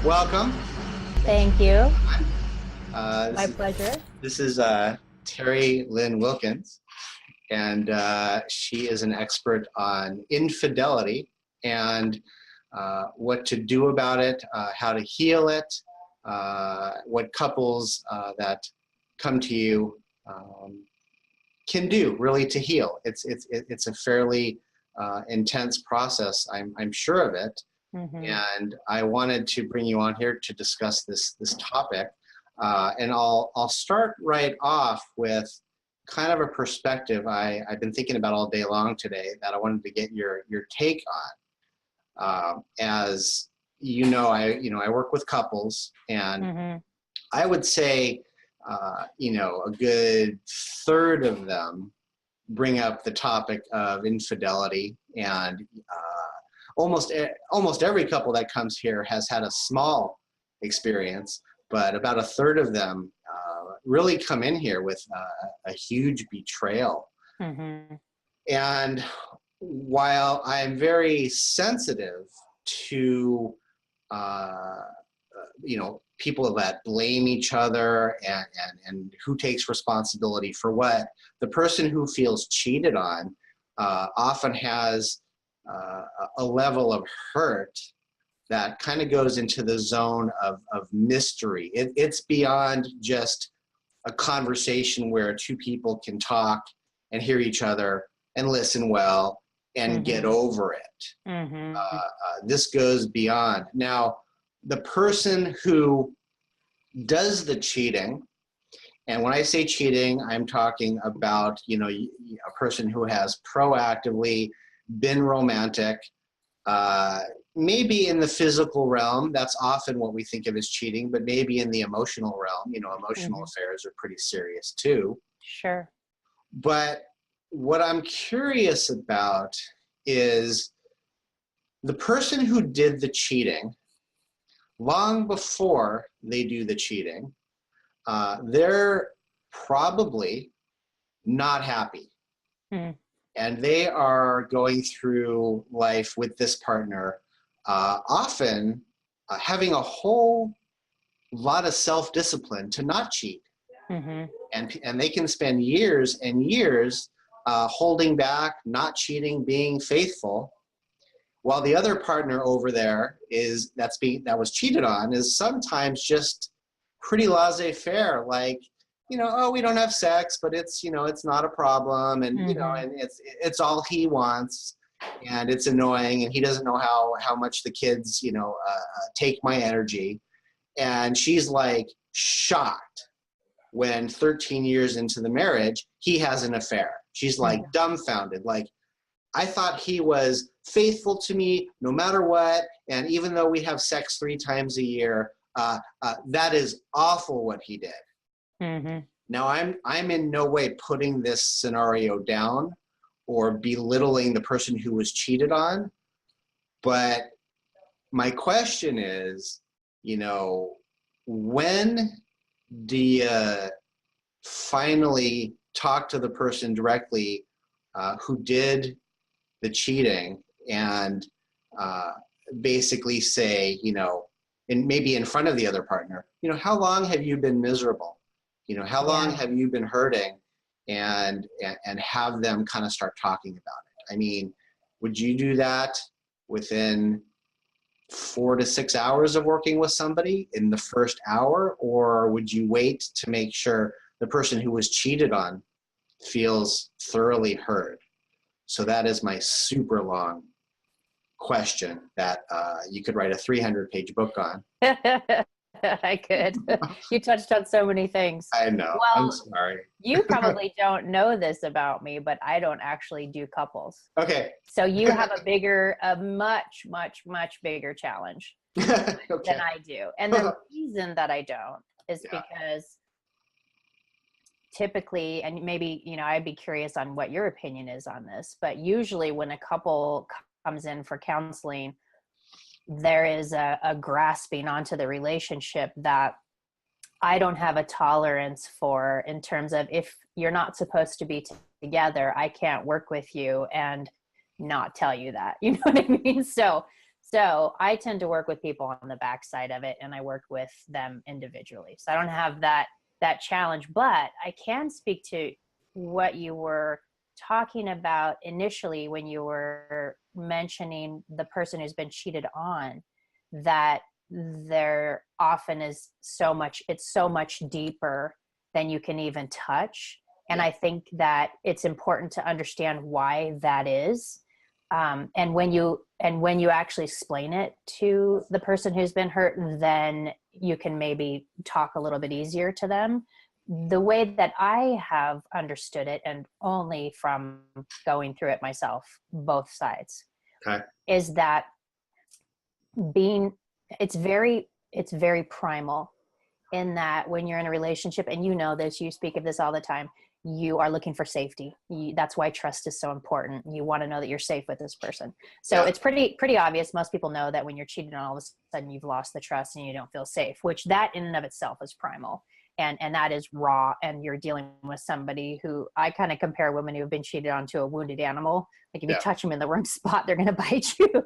Welcome. Thank you. This My is, pleasure. this is Terry Lynn Wilkins, and she is an expert on infidelity and what to do about it, how to heal it, what couples that come to you can do really to heal. It's a fairly intense process. I'm sure of it. Mm-hmm. And I wanted to bring you on here to discuss this topic. And I'll start right off with kind of a perspective I've been thinking about all day long today that I wanted to get your take on. As I work with couples, and Mm-hmm. I would say a good third of them bring up the topic of infidelity, and almost every couple that comes here has had a small experience, but about a third of them really come in here with a huge betrayal. Mm-hmm. And while I'm very sensitive to people that blame each other and who takes responsibility for what, the person who feels cheated on often has a level of hurt that kind of goes into the zone of mystery. It's beyond just a conversation where two people can talk and hear each other and listen well and get over it. Mm-hmm. This goes beyond. Now, the person who does the cheating, and when I say cheating, I'm talking about, a person who has proactively been romantic, maybe in the physical realm. That's often what we think of as cheating, but maybe in the emotional realm. Emotional affairs are pretty serious too. Sure. But what I'm curious about is the person who did the cheating, long before they do the cheating, they're probably not happy. Mm. And they are going through life with this partner, often having a whole lot of self-discipline to not cheat. Mm-hmm. And they can spend years and years holding back, not cheating, being faithful, while the other partner over there that was cheated on is sometimes just pretty laissez-faire, like, oh, we don't have sex, but it's not a problem, and and it's all he wants, and it's annoying, and he doesn't know how much the kids take my energy. And she's like shocked when 13 years into the marriage he has an affair. She's like dumbfounded, like, I thought he was faithful to me no matter what, and even though we have sex 3 times a year, that is awful what he did. Mm-hmm. Now, I'm in no way putting this scenario down or belittling the person who was cheated on, but my question is, when do you finally talk to the person directly who did the cheating and basically say, and maybe in front of the other partner, how long have you been miserable? How long have you been hurting? And have them kind of start talking about it. I mean, would you do that within 4 to 6 hours of working with somebody in the first hour? Or would you wait to make sure the person who was cheated on feels thoroughly heard? So that is my super long question that you could write a 300-page book on. I could. You touched on so many things. I know. Well, I'm sorry. You probably don't know this about me, but I don't actually do couples. Okay. So you have a much, much, much bigger challenge Okay. than I do. And the reason that I don't is because typically, and maybe, I'd be curious on what your opinion is on this, but usually when a couple comes in for counseling, there is a grasping onto the relationship that I don't have a tolerance for, in terms of, if you're not supposed to be together, I can't work with you and not tell you that. You know what I mean? So So I tend to work with people on the backside of it, and I work with them individually. So I don't have that challenge, but I can speak to what you were talking about initially when you were mentioning the person who's been cheated on, that there often is it's so much deeper than you can even touch. And I think that it's important to understand why that is. And when you actually explain it to the person who's been hurt, then you can maybe talk a little bit easier to them. The way that I have understood it, and only from going through it myself, both sides, Okay. is that it's very primal, in that when you're in a relationship, and you know this, you speak of this all the time, you are looking for safety. That's why trust is so important. You want to know that you're safe with this person. So it's pretty obvious. Most people know that when you're cheated on, all of a sudden you've lost the trust and you don't feel safe, which that in and of itself is primal. And that is raw. And you're dealing with somebody who, I kind of compare women who have been cheated on to a wounded animal. Like if you touch them in the wrong spot, they're going to bite you.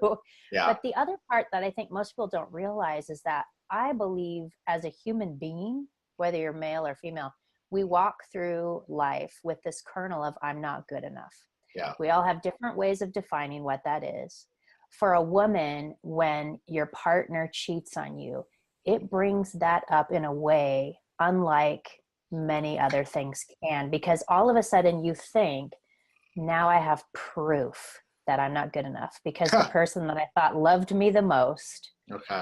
But the other part that I think most people don't realize is that I believe as a human being, whether you're male or female, we walk through life with this kernel of I'm not good enough. Yeah. We all have different ways of defining what that is. For a woman, when your partner cheats on you, it brings that up in a way unlike many other things can, because all of a sudden you think, now I have proof that I'm not good enough, because the person that I thought loved me the most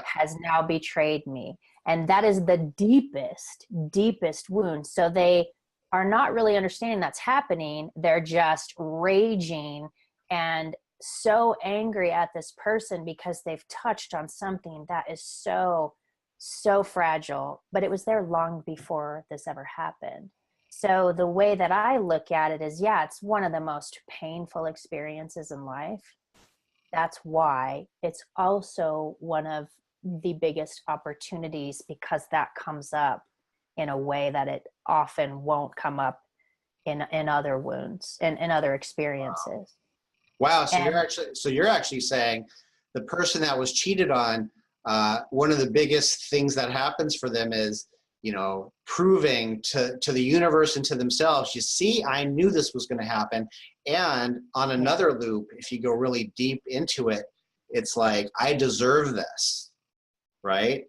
has now betrayed me. And that is the deepest wound. So they are not really understanding that's happening. They're just raging and so angry at this person because they've touched on something that is so fragile, but it was there long before this ever happened. So the way that I look at it is, it's one of the most painful experiences in life. That's why it's also one of the biggest opportunities, because that comes up in a way that it often won't come up in other wounds and in other experiences. Wow. So you're actually saying the person that was cheated on, one of the biggest things that happens for them is, proving to the universe and to themselves, you see, I knew this was going to happen. And on another loop, if you go really deep into it, it's like, I deserve this, right?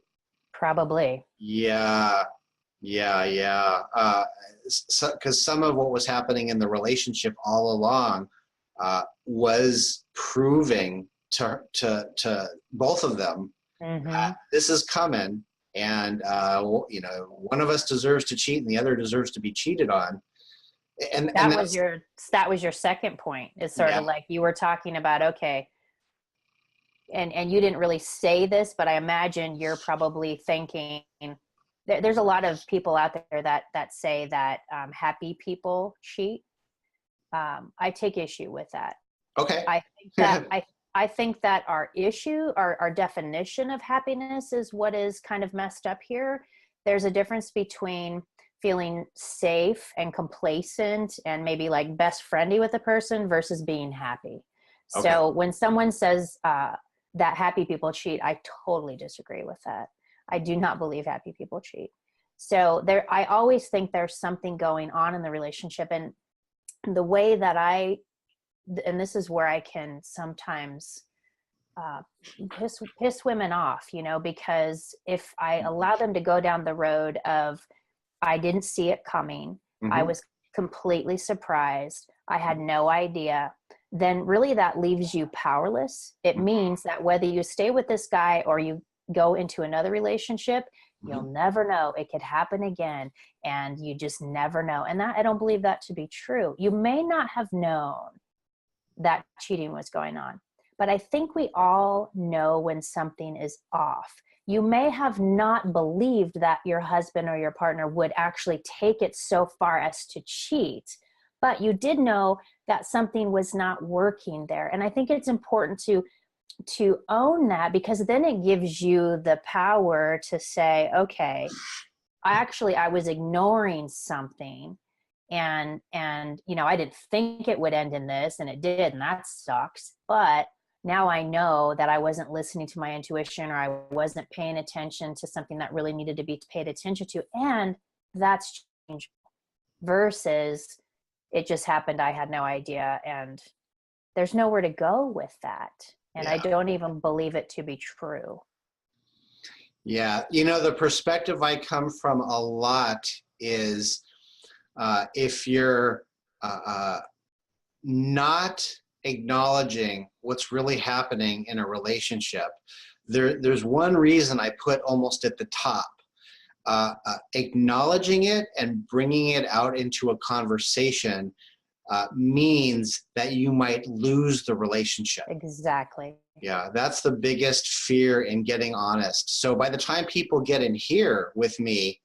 Probably. Yeah. Because some of what was happening in the relationship all along was proving to both of them, this is coming. And, one of us deserves to cheat and the other deserves to be cheated on. And that was your second point, is sort of like you were talking about, okay. And you didn't really say this, but I imagine you're probably thinking, there's a lot of people out there that say that happy people cheat. I take issue with that. Okay. I think that our definition of happiness is what is kind of messed up here. There's a difference between feeling safe and complacent and maybe like best friendly with a person versus being happy. Okay. So when someone says that happy people cheat, I totally disagree with that. I do not believe happy people cheat. So I always think there's something going on in the relationship, and the way that and this is where I can sometimes piss women off, because if I allow them to go down the road of, I didn't see it coming, I was completely surprised, I had no idea, then really that leaves you powerless. It means that whether you stay with this guy or you go into another relationship, you'll never know. It could happen again, and you just never know. And I don't believe that to be true. You may not have known that cheating was going on, but I think we all know when something is off. You may have not believed that your husband or your partner would actually take it so far as to cheat, but you did know that something was not working there. And I think it's important to own that, because then it gives you the power to say, okay, I was ignoring something, and I didn't think it would end in this, and it did, and that sucks. But now I know that I wasn't listening to my intuition, or I wasn't paying attention to something that really needed to be paid attention to. And that's change versus it just happened. I had no idea. And there's nowhere to go with that. And Yeah. I don't even believe it to be true. Yeah. You know, the perspective I come from a lot is if you're not acknowledging what's really happening in a relationship, there's one reason I put almost at the top. Acknowledging it and bringing it out into a conversation means that you might lose the relationship. Exactly. Yeah, that's the biggest fear in getting honest. So by the time people get in here with me,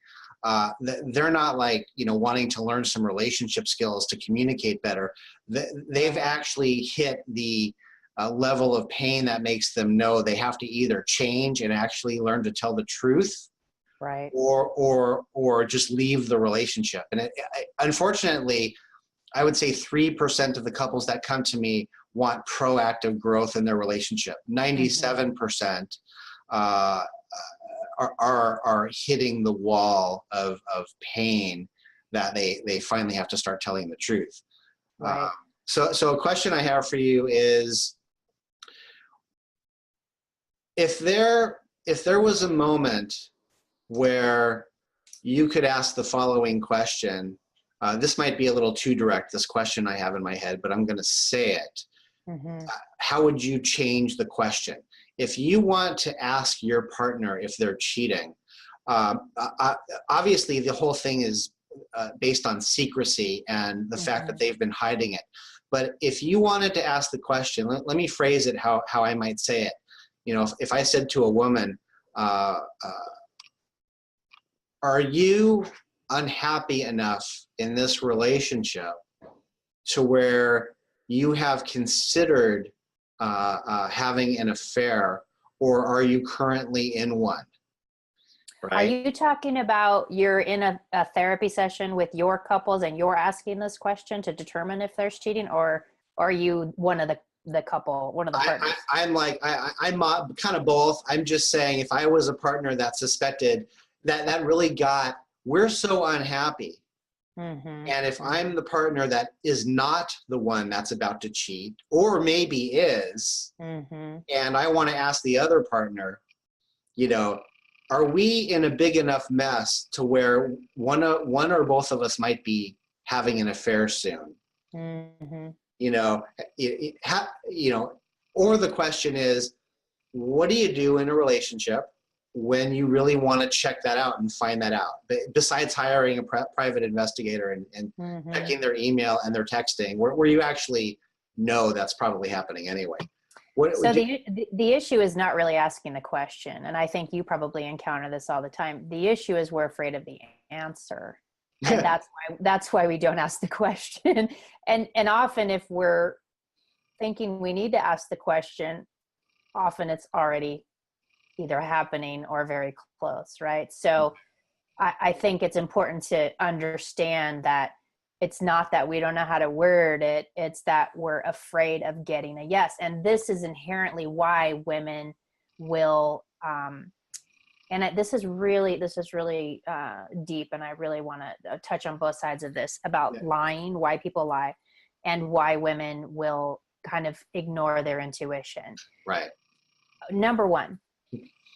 they're not like, you know, wanting to learn some relationship skills to communicate better. They've actually hit the level of pain that makes them know they have to either change and actually learn to tell the truth, right, or just leave the relationship. And unfortunately, I would say 3% of the couples that come to me want proactive growth in their relationship. 97% are hitting the wall of pain that they finally have to start telling the truth. right. So a question I have for you is, if there was a moment where you could ask the following question, this might be a little too direct, this question I have in my head, but I'm going to say it. How would you change the question? If you want to ask your partner if they're cheating, obviously the whole thing is based on secrecy and the fact that they've been hiding it. But if you wanted to ask the question, let me phrase it how I might say it. You know, if I said to a woman, are you unhappy enough in this relationship to where you have considered having an affair, or are you currently in one? Right? Are you talking about you're in a therapy session with your couples and you're asking this question to determine if there's cheating, or are you one of the couple, one of the partners? I'm kind of both. I'm just saying, if I was a partner that suspected that really we're so unhappy. And if I'm the partner that is not the one that's about to cheat, or maybe is, and I want to ask the other partner, you know, are we in a big enough mess to where one or both of us might be having an affair soon? You know, or the question is, what do you do in a relationship when you really want to check that out and find that out, besides hiring a private investigator and checking their email and their texting, where you actually know that's probably happening anyway? The issue is not really asking the question, and I think you probably encounter this all the time. The issue is we're afraid of the answer, and that's why we don't ask the question. And often, if we're thinking we need to ask the question, often it's already either happening or very close, right? So I think it's important to understand that it's not that we don't know how to word it, it's that we're afraid of getting a yes. And this is inherently why women will, this is really deep, and I really want to touch on both sides of this about lying, why people lie, and why women will kind of ignore their intuition. Right. Number one,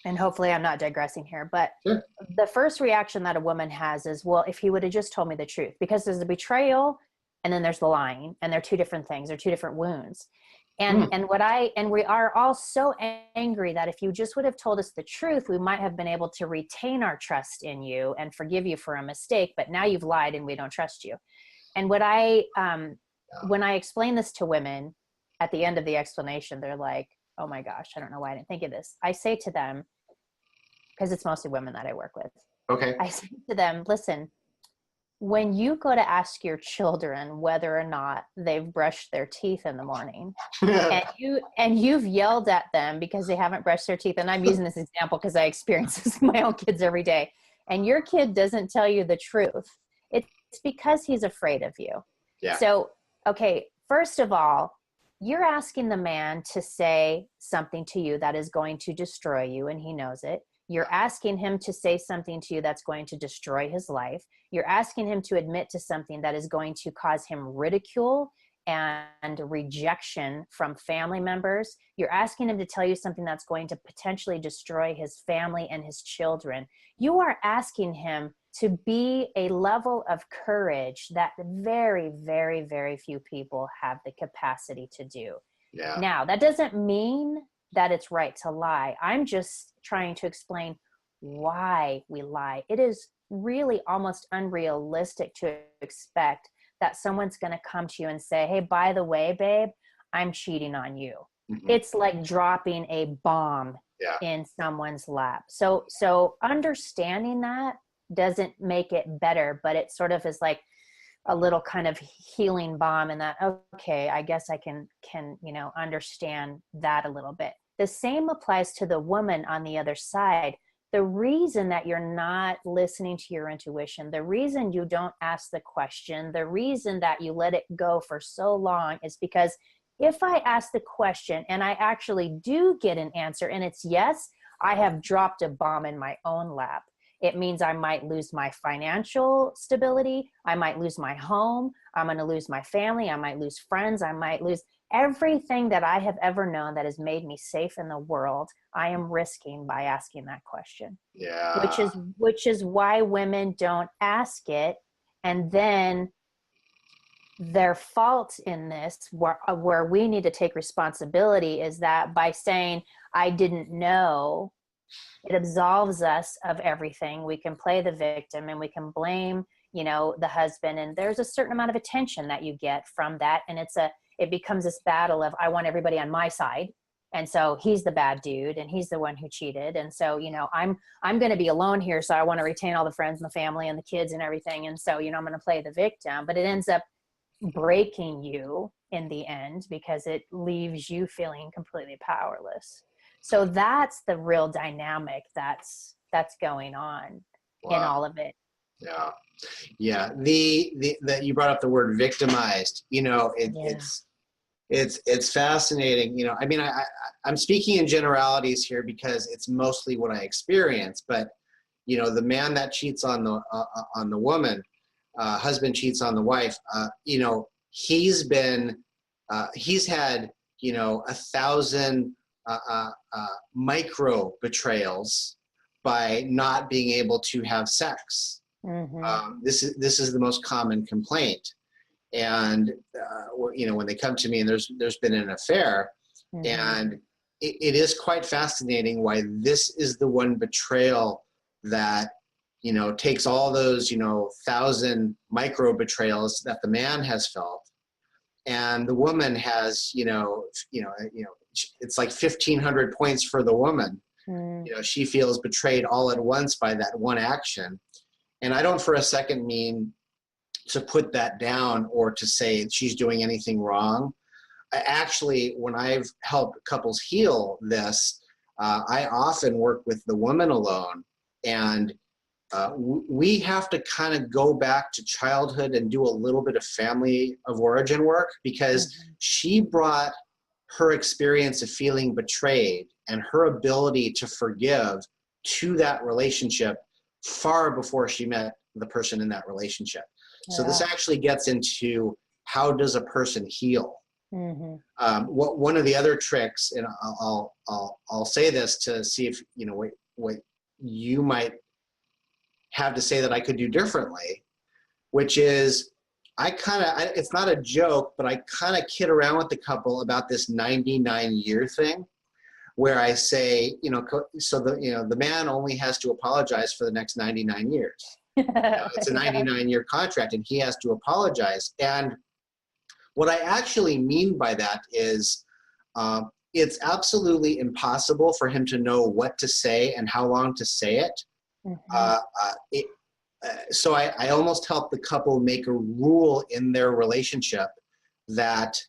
and hopefully I'm not digressing here, but the first reaction that a woman has is, well, if he would have just told me the truth, because there's the betrayal and then there's the lying, and they're two different things. They're two different wounds. And we are all so angry that if you just would have told us the truth, we might have been able to retain our trust in you and forgive you for a mistake, but now you've lied and we don't trust you. And when I explain this to women, at the end of the explanation, they're like, oh my gosh, I don't know why I didn't think of this. I say to them, because it's mostly women that I work with. Okay. I say to them, listen, when you go to ask your children whether or not they've brushed their teeth in the morning, and you've yelled at them because they haven't brushed their teeth, and I'm using this example because I experience this with my own kids every day, and your kid doesn't tell you the truth, it's because he's afraid of you. Yeah. So, okay, first of all, you're asking the man to say something to you that is going to destroy you, and he knows it. You're asking him to say something to you that's going to destroy his life. You're asking him to admit to something that is going to cause him ridicule and rejection from family members. You're asking him to tell you something that's going to potentially destroy his family and his children. You are asking him to be a level of courage that very, very, very few people have the capacity to do. Yeah. Now, that doesn't mean that it's right to lie. I'm just trying to explain why we lie. It is really almost unrealistic to expect that someone's going to come to you and say, hey, by the way, babe, I'm cheating on you. Mm-hmm. It's like dropping a bomb in someone's lap. So understanding that doesn't make it better, but it sort of is like a little kind of healing balm, and that, okay, I guess I can, understand that a little bit. The same applies to the woman on the other side. The reason that you're not listening to your intuition, the reason you don't ask the question, the reason that you let it go for so long is because if I ask the question and I actually do get an answer and it's yes, I have dropped a bomb in my own lap. It means I might lose my financial stability. I might lose my home. I'm going to lose my family. I might lose friends. I might lose everything that I have ever known that has made me safe in the world. I am risking by asking that question. Yeah. Which is why women don't ask it. And then their fault in this, where we need to take responsibility, is that by saying, I didn't know, it absolves us of everything. We can play the victim and we can blame, the husband. And there's a certain amount of attention that you get from that. And it becomes this battle of, I want everybody on my side. And so he's the bad dude and he's the one who cheated. And so, I'm going to be alone here. So I want to retain all the friends and the family and the kids and everything. And so, I'm going to play the victim, but it ends up breaking you in the end because it leaves you feeling completely powerless. So that's the real dynamic that's going on in all of it. Yeah. Yeah. The you brought up the word victimized, it's fascinating. I'm speaking in generalities here because it's mostly what I experience, but the man that cheats on the woman, husband cheats on the wife, he's had 1,000 micro betrayals by not being able to have sex. Mm-hmm. This is the most common complaint, and when they come to me and there's been an affair, mm-hmm. and it is quite fascinating why this is the one betrayal that takes all those 1,000 micro betrayals that the man has felt, and the woman has it's like 1,500 points for the woman. She feels betrayed all at once by that one action. And I don't for a second mean to put that down or to say she's doing anything wrong. Actually, when I've helped couples heal this, I often work with the woman alone, and we have to kind of go back to childhood and do a little bit of family of origin work, because mm-hmm. she brought her experience of feeling betrayed and her ability to forgive to that relationship far before she met the person in that relationship. Yeah. So this actually gets into, how does a person heal? Mm-hmm. One of the other tricks, and I'll say this to see if what you might have to say that I could do differently, which is, it's not a joke, but I kind of kid around with the couple about this 99-year thing, where I say, so the man only has to apologize for the next 99 years. It's a 99-year contract, and he has to apologize. And what I actually mean by that is, it's absolutely impossible for him to know what to say and how long to say it. Mm-hmm. So I almost help the couple make a rule in their relationship that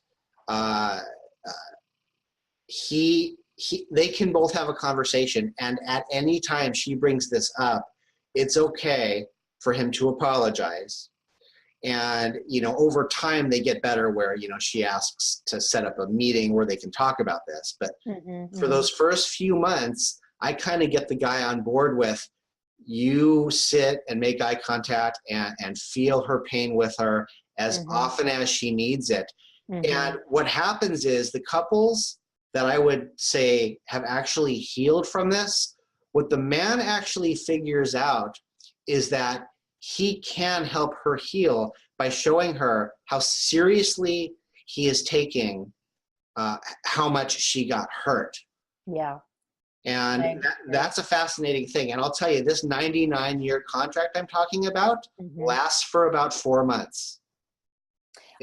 they can both have a conversation, and at any time she brings this up, it's okay for him to apologize. And, over time they get better where, she asks to set up a meeting where they can talk about this. But for those first few months, I kind of get the guy on board with, you sit and make eye contact and feel her pain with her as often as she needs it. And what happens is the couples that I would say have actually healed from this, what the man actually figures out is that he can help her heal by showing her how seriously he is taking how much she got hurt. Yeah. And that's a fascinating thing. And I'll tell you, this 99-year contract I'm talking about lasts for about 4 months.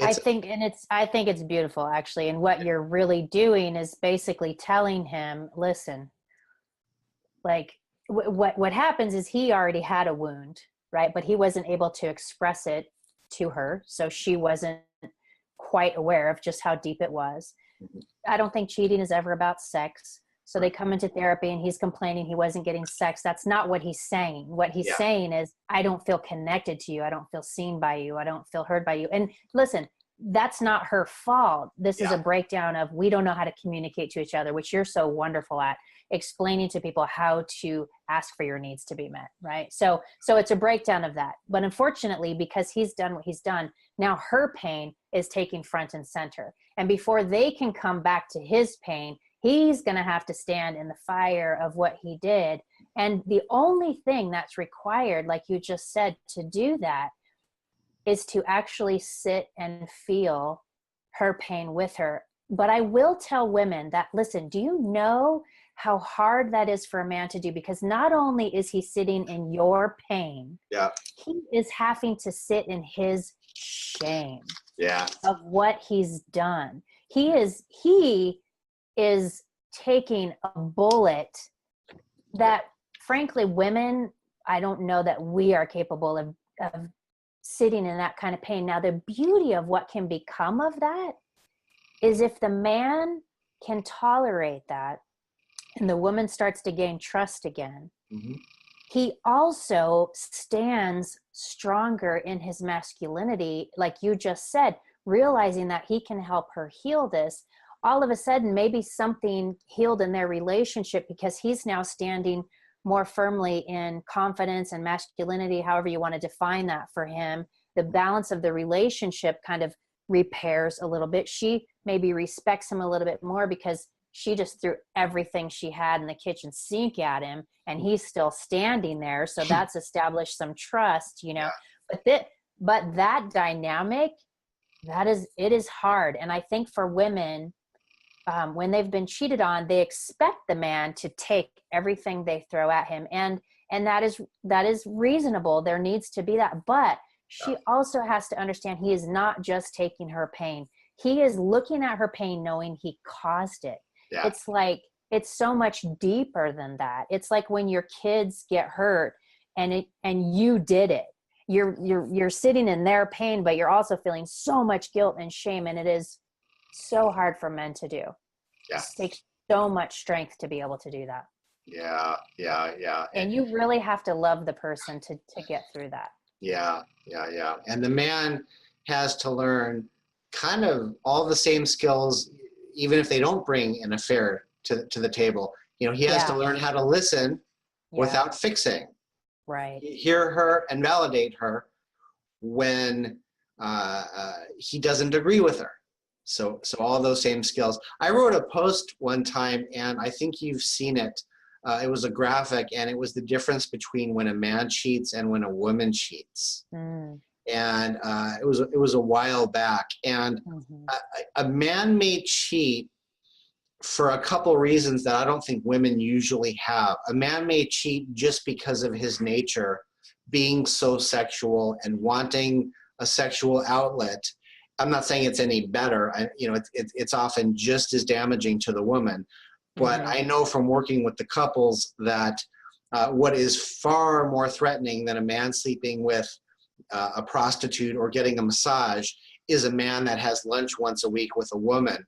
I think it's beautiful, actually. And what you're really doing is basically telling him, listen, like what happens is he already had a wound, right? But he wasn't able to express it to her. So she wasn't quite aware of just how deep it was. I don't think cheating is ever about sex. So they come into therapy and he's complaining he wasn't getting sex. That's not what he's saying. What he's saying is, I don't feel connected to you. I don't feel seen by you. I don't feel heard by you. And listen, that's not her fault. This is a breakdown of, we don't know how to communicate to each other, which you're so wonderful at, explaining to people how to ask for your needs to be met, right? So it's a breakdown of that. But unfortunately, because he's done what he's done, now her pain is taking front and center. And before they can come back to his pain, he's going to have to stand in the fire of what he did. And the only thing that's required, like you just said, to do that is to actually sit and feel her pain with her. But I will tell women that, listen, do you know how hard that is for a man to do? Because not only is he sitting in your pain, he is having to sit in his shame of what he's done. He is taking a bullet that, frankly, women, I don't know that we are capable of sitting in that kind of pain. Now, the beauty of what can become of that is if the man can tolerate that and the woman starts to gain trust again, he also stands stronger in his masculinity, like you just said, realizing that he can help her heal this. All of a sudden, maybe something healed in their relationship because he's now standing more firmly in confidence and masculinity, however you want to define that for him. The balance of the relationship kind of repairs a little bit. She maybe respects him a little bit more because she just threw everything she had in the kitchen sink at him and he's still standing there. So that's established some trust, but that dynamic, it is hard. And I think for women, when they've been cheated on, they expect the man to take everything they throw at him. And that is reasonable. There needs to be that. But she also has to understand he is not just taking her pain. He is looking at her pain knowing he caused it. Yeah. It's like, it's so much deeper than that. It's like when your kids get hurt and you did it. You're sitting in their pain, but you're also feeling so much guilt and shame. And it is so hard for men to do. Yeah. It takes so much strength to be able to do that. Yeah. And you really have to love the person to get through that. Yeah. And the man has to learn kind of all the same skills, even if they don't bring an affair to the table. He has to learn how to listen without fixing. Right. Hear her and validate her when he doesn't agree with her. So all those same skills. I wrote a post one time, and I think you've seen it. It was a graphic, and it was the difference between when a man cheats and when a woman cheats. And it was a while back. And a man may cheat for a couple reasons that I don't think women usually have. A man may cheat just because of his nature being so sexual and wanting a sexual outlet. I'm not saying it's any better. It's often just as damaging to the woman. But I know from working with the couples that what is far more threatening than a man sleeping with a prostitute or getting a massage is a man that has lunch once a week with a woman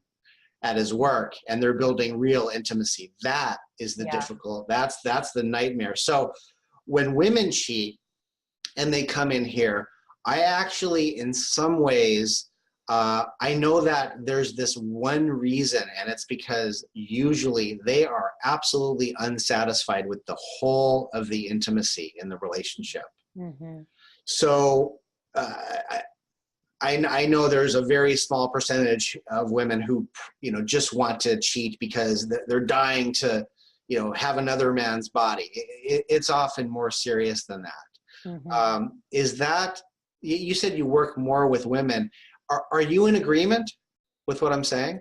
at his work, and they're building real intimacy. That is the difficult, that's the nightmare. So when women cheat and they come in here, I actually, in some ways, I know that there's this one reason, and it's because usually they are absolutely unsatisfied with the whole of the intimacy in the relationship. Mm-hmm. So I know there's a very small percentage of women who, just want to cheat because they're dying to, have another man's body. It's often more serious than that. Mm-hmm. Is that, you said you work more with women. Are you in agreement with what I'm saying?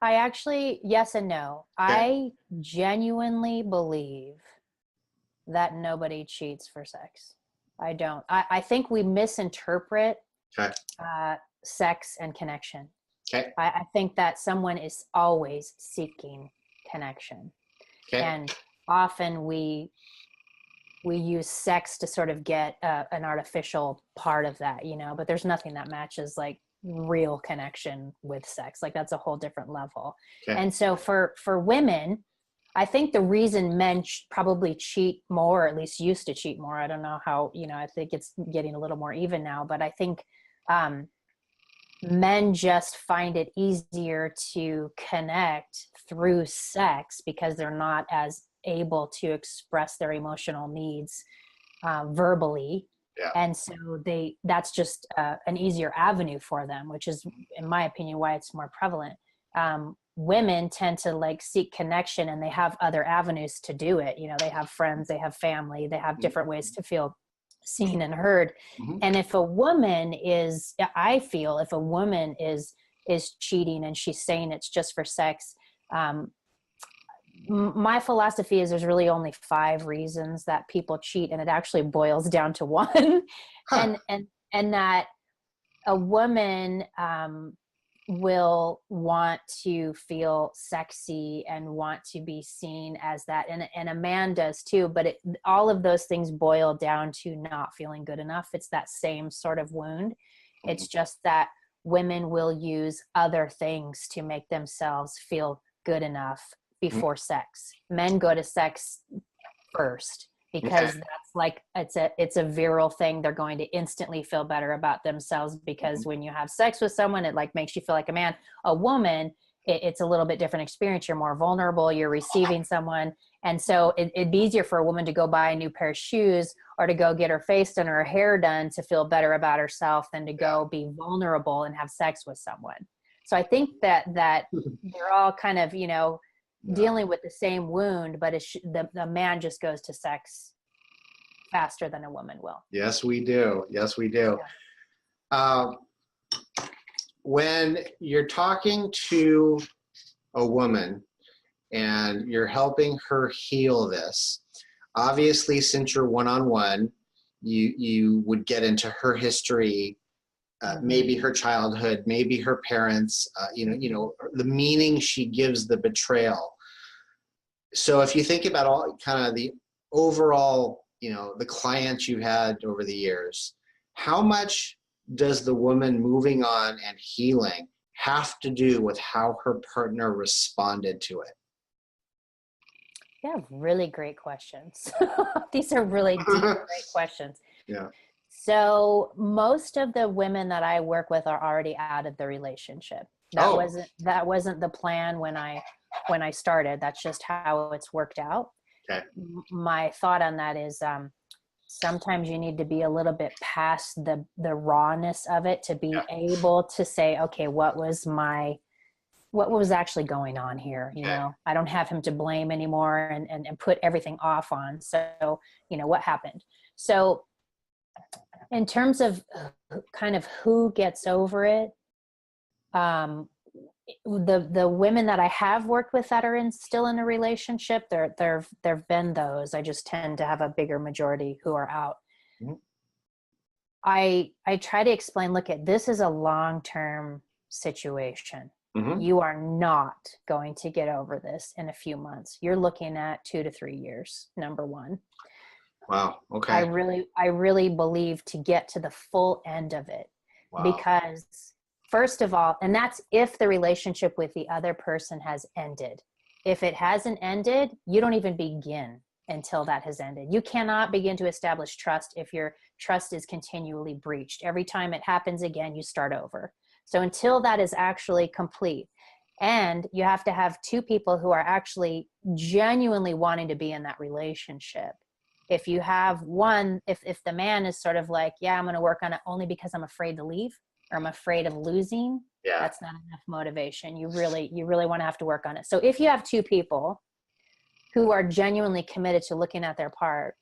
I actually, yes and no. Okay. I genuinely believe that nobody cheats for sex. I don't. I think we misinterpret Okay. sex and connection. Okay. I think that someone is always seeking connection. Okay. And often we use sex to sort of get an artificial part of that, but there's nothing that matches like real connection with sex. Like that's a whole different level. Okay. And so for women, I think the reason men probably cheat more, or at least used to cheat more, I don't know how, I think it's getting a little more even now, but I think men just find it easier to connect through sex because they're not as able to express their emotional needs verbally. Yeah. And so that's just an easier avenue for them, which is, in my opinion, why it's more prevalent. Women tend to like seek connection, and they have other avenues to do it. They have friends, they have family, they have different ways to feel seen and heard. Mm-hmm. And I feel if a woman is cheating and she's saying it's just for sex, my philosophy is there's really only 5 reasons that people cheat, and it actually boils down to one. Huh. and that a woman will want to feel sexy and want to be seen as that, and a man does too, but all of those things boil down to not feeling good enough. It's that same sort of wound. Mm-hmm. It's just that women will use other things to make themselves feel good enough before sex. Men go to sex first because that's like it's a virile thing. They're going to instantly feel better about themselves because when you have sex with someone, it like makes you feel like a man. A woman, it's a little bit different experience. You're more vulnerable. You're receiving someone, and so it'd be easier for a woman to go buy a new pair of shoes or to go get her face done or her hair done to feel better about herself than to go be vulnerable and have sex with someone. So I think that they're all kind of dealing with the same wound, but the man just goes to sex faster than a woman will. Yes, we do. Yes, we do. Yeah. When you're talking to a woman and you're helping her heal this, obviously, since you're one-on-one, you would get into her history, maybe her childhood, maybe her parents, the meaning she gives the betrayal. So if you think about all kind of the overall, the clients you had over the years, how much does the woman moving on and healing have to do with how her partner responded to it? Yeah, really great questions. These are really deep, great questions. Yeah. So most of the women that I work with are already out of the relationship. That wasn't the plan when I started. That's just how it's worked out. Okay. My thought on that is sometimes you need to be a little bit past the rawness of it to be able to say, okay, what was actually going on here? I don't have him to blame anymore and put everything off on. So, what happened? So in terms of kind of who gets over it, the women that I have worked with that are still in a relationship, there've been those. I just tend to have a bigger majority who are out. Mm-hmm. I try to explain, look, this is a long-term situation. Mm-hmm. You are not going to get over this in a few months. You're looking at 2 to 3 years, number one. Wow. Okay. I really believe to get to the full end of it. Wow. Because first of all, and that's if the relationship with the other person has ended. If it hasn't ended, you don't even begin until that has ended. You cannot begin to establish trust if your trust is continually breached. Every time it happens again, you start over. So until that is actually complete, and you have to have two people who are actually genuinely wanting to be in that relationship. If you have one, if the man is sort of like, yeah, I'm going to work on it only because I'm afraid to leave or I'm afraid of losing, that's not enough motivation. You really want to have to work on it. So if you have two people who are genuinely committed to looking at their part,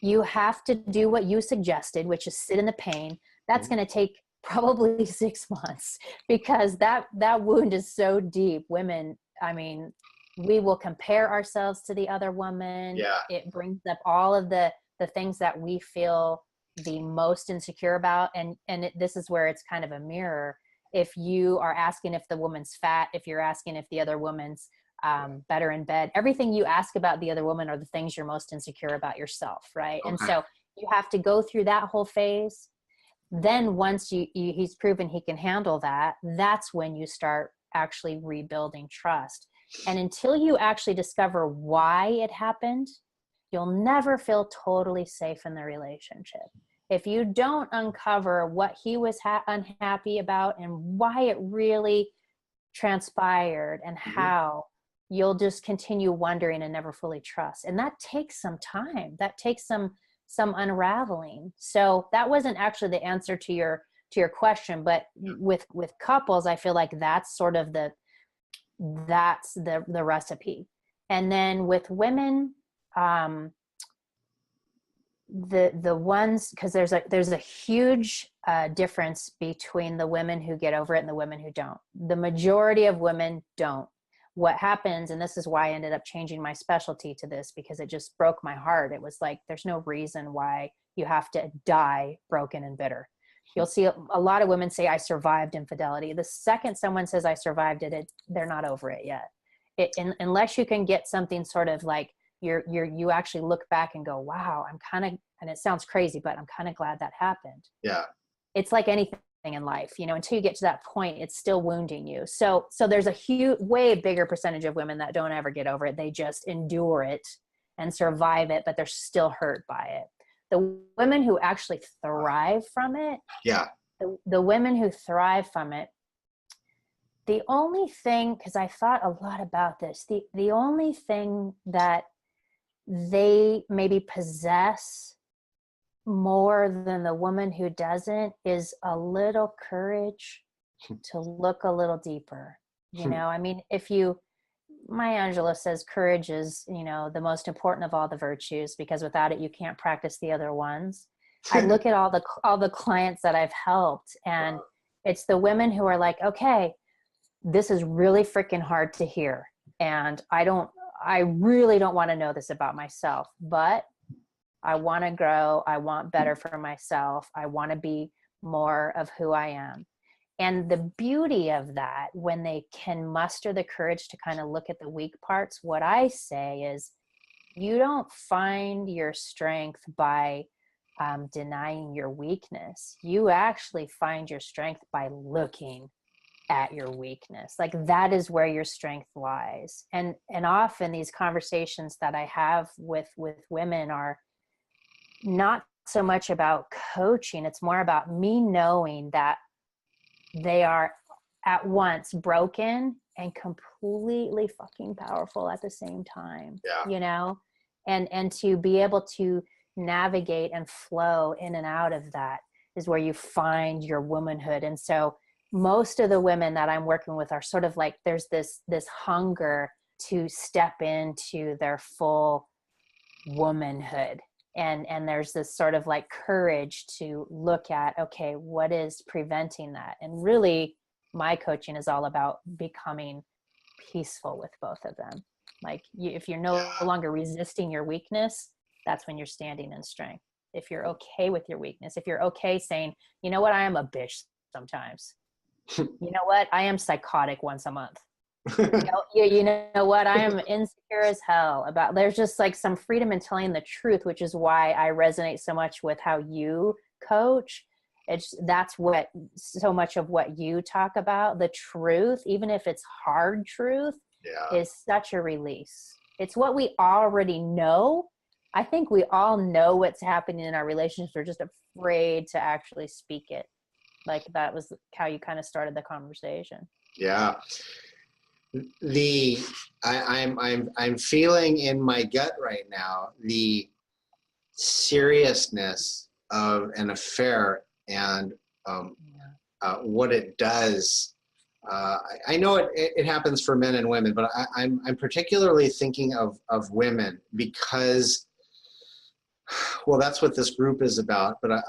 you have to do what you suggested, which is sit in the pain. That's going to take probably 6 months, because that wound is so deep. Women, I mean, we will compare ourselves to the other woman. It brings up all of the things that we feel the most insecure about. And this is where it's kind of a mirror. If you are asking if the woman's fat, if you're asking if the other woman's better in bed, everything you ask about the other woman are the things you're most insecure about yourself, right? Okay. And so you have to go through that whole phase. Then once he's proven he can handle that, that's when you start actually rebuilding trust. And until you actually discover why it happened, you'll never feel totally safe in the relationship. If you don't uncover what he was unhappy about and why it really transpired and how, you'll just continue wondering and never fully trust. And that takes some time. That takes some unraveling. So that wasn't actually the answer to your question, but with couples, I feel like that's sort of the recipe. And then with women, the ones, because there's a huge difference between the women who get over it and the women who don't. The majority of women don't. What happens, and this is why I ended up changing my specialty to this, because it just broke my heart. It was like, there's no reason why you have to die broken and bitter. You'll see a lot of women say, I survived infidelity. The second someone says I survived it, they're not over it yet. Unless you can get something sort of like you actually look back and go, wow, and it sounds crazy, but I'm kind of glad that happened. Yeah. It's like anything in life, until you get to that point, it's still wounding you. So there's a way bigger percentage of women that don't ever get over it. They just endure it and survive it, but they're still hurt by it. The women who actually thrive from it, the women who thrive from it, the only thing, because I thought a lot about this, the only thing that they maybe possess more than the woman who doesn't is a little courage to look a little deeper. I mean, Maya Angelou says courage is, the most important of all the virtues, because without it, you can't practice the other ones. I look at all the clients that I've helped, and it's the women who are like, okay, this is really freaking hard to hear. And I really don't want to know this about myself, but I want to grow. I want better for myself. I want to be more of who I am. And the beauty of that, when they can muster the courage to kind of look at the weak parts, what I say is, you don't find your strength by denying your weakness. You actually find your strength by looking at your weakness. Like, that is where your strength lies. And often these conversations that I have with women are not so much about coaching. It's more about me knowing that they are at once broken and completely fucking powerful at the same time. And to be able to navigate and flow in and out of that is where you find your womanhood. And so most of the women that I'm working with are sort of like, there's this hunger to step into their full womanhood. And there's this sort of like courage to look at, okay, what is preventing that? And really, my coaching is all about becoming peaceful with both of them. Like, if you're no longer resisting your weakness, that's when you're standing in strength. If you're okay with your weakness, if you're okay saying, you know what, I am a bitch sometimes. You know what, I am psychotic once a month. You know what, I am insecure as hell about, there's just like some freedom in telling the truth, which is why I resonate so much with how you coach. That's what so much of what you talk about, the truth, even if it's hard truth, is such a release. It's what we already know. I think we all know what's happening in our relationships. We're just afraid to actually speak it. Like that was how you kind of started the conversation. Yeah. I'm feeling in my gut right now the seriousness of an affair and what it does. I know it happens for men and women, but I'm particularly thinking of women because, well, that's what this group is about. But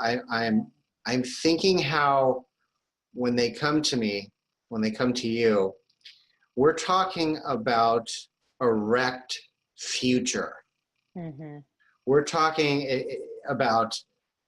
I'm thinking how when they come to me, when they come to you, we're talking about a wrecked future. Mm-hmm. We're talking about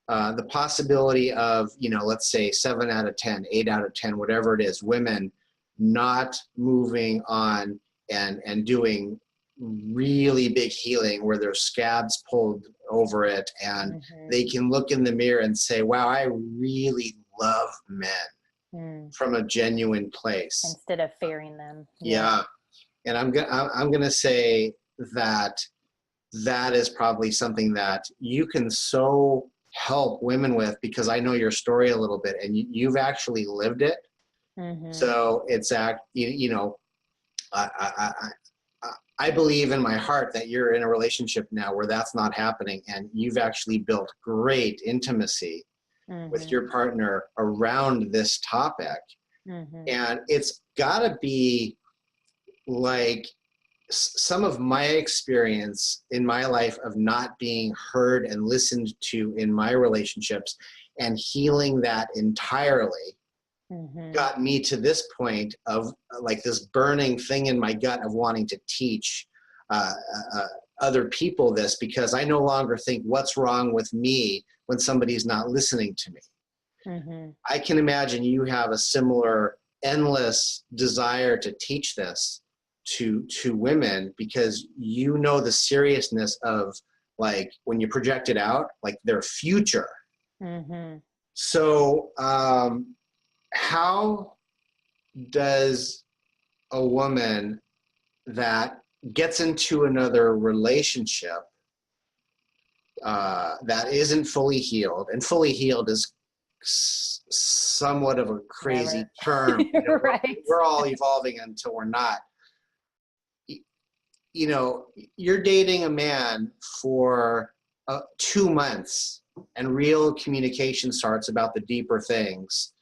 the possibility of, let's say 7 out of 10, 8 out of 10, whatever it is, women not moving on and doing really big healing where there's scabs pulled over it and Mm-hmm. they can look in the mirror and say, wow, I really love men from a genuine place. Instead of fearing them. Yeah. And I'm going to say that is probably something that you can so help women with, because I know your story a little bit and you've actually lived it. Mm-hmm. So it's I believe in my heart that you're in a relationship now where that's not happening, and you've actually built great intimacy with your partner around this topic. And it's got to be like some of my experience in my life of not being heard and listened to in my relationships and healing that entirely got me to this point of like this burning thing in my gut of wanting to teach other people this, because I no longer think what's wrong with me when somebody's not listening to me. I can imagine you have a similar endless desire to teach this to women, because you know the seriousness of like when you project it out, like their future. So how does a woman that gets into another relationship that isn't fully healed, and fully healed is somewhat of a crazy term. Right. We're all evolving until we're not. You're dating a man for 2 months and real communication starts about the deeper things.